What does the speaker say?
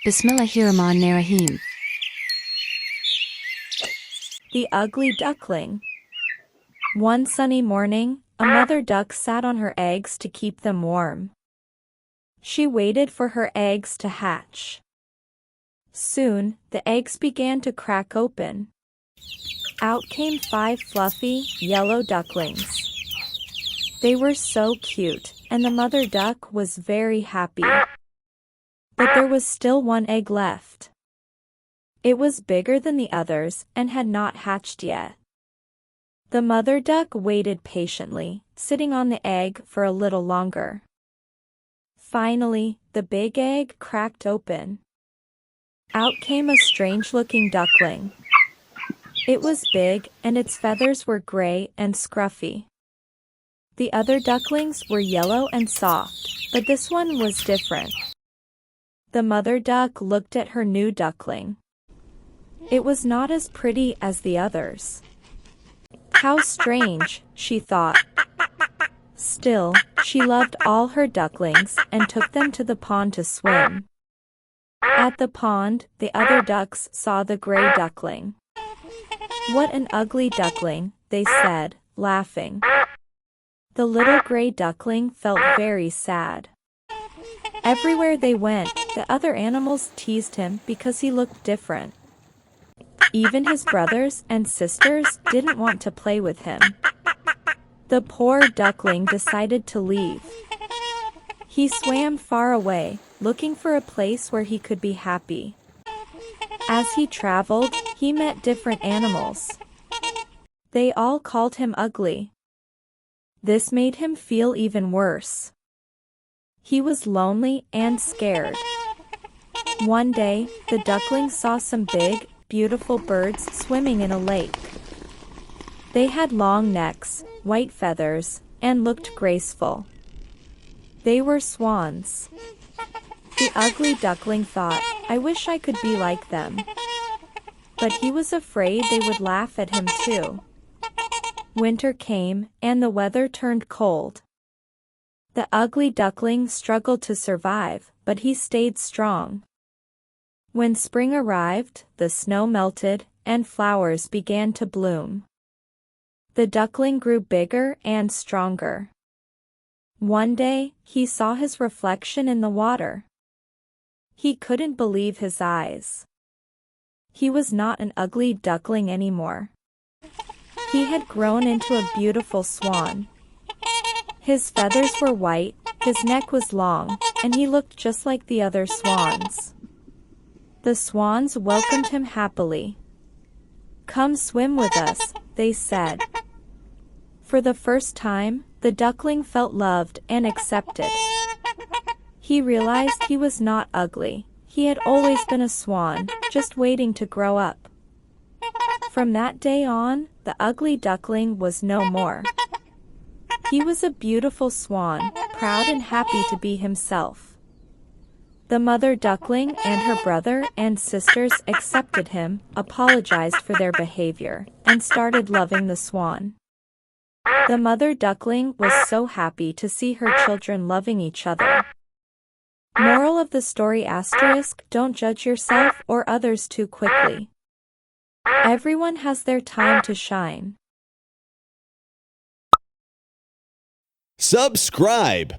Bismillahirrahmanirrahim. The Ugly Duckling. One sunny morning, a mother duck sat on her eggs to keep them warm. She waited for her eggs to hatch. Soon, the eggs began to crack open. Out came 5 fluffy, yellow ducklings. They were so cute, and the mother duck was very happy. But there was still one egg left. It was bigger than the others and had not hatched yet. The mother duck waited patiently, sitting on the egg for a little longer. Finally, the big egg cracked open. Out came a strange-looking duckling. It was big, and its feathers were gray and scruffy. The other ducklings were yellow and soft, but this one was different. The mother duck looked at her new duckling. It was not as pretty as the others. How strange, she thought. Still, she loved all her ducklings and took them to the pond to swim. At the pond, the other ducks saw the gray duckling. "What an ugly duckling," they said, laughing. The little gray duckling felt very sad. Everywhere they went, the other animals teased him because he looked different. Even his brothers and sisters didn't want to play with him. The poor duckling decided to leave. He swam far away, looking for a place where he could be happy. As he traveled, he met different animals. They all called him ugly. This made him feel even worse. He was lonely and scared. One day, the duckling saw some big, beautiful birds swimming in a lake. They had long necks, white feathers, and looked graceful. They were swans. The ugly duckling thought, "I wish I could be like them." But he was afraid they would laugh at him too. Winter came, and the weather turned cold. The ugly duckling struggled to survive, but he stayed strong. When spring arrived, the snow melted, and flowers began to bloom. The duckling grew bigger and stronger. One day, he saw his reflection in the water. He couldn't believe his eyes. He was not an ugly duckling anymore. He had grown into a beautiful swan. His feathers were white, his neck was long, and he looked just like the other swans. The swans welcomed him happily. "Come swim with us," they said. For the first time, the duckling felt loved and accepted. He realized he was not ugly. He had always been a swan, just waiting to grow up. From that day on, the ugly duckling was no more. He was a beautiful swan, proud and happy to be himself. The mother duckling and her brother and sisters accepted him, apologized for their behavior, and started loving the swan. The mother duckling was so happy to see her children loving each other. Moral of the story *, don't judge yourself or others too quickly. Everyone has their time to shine. Subscribe.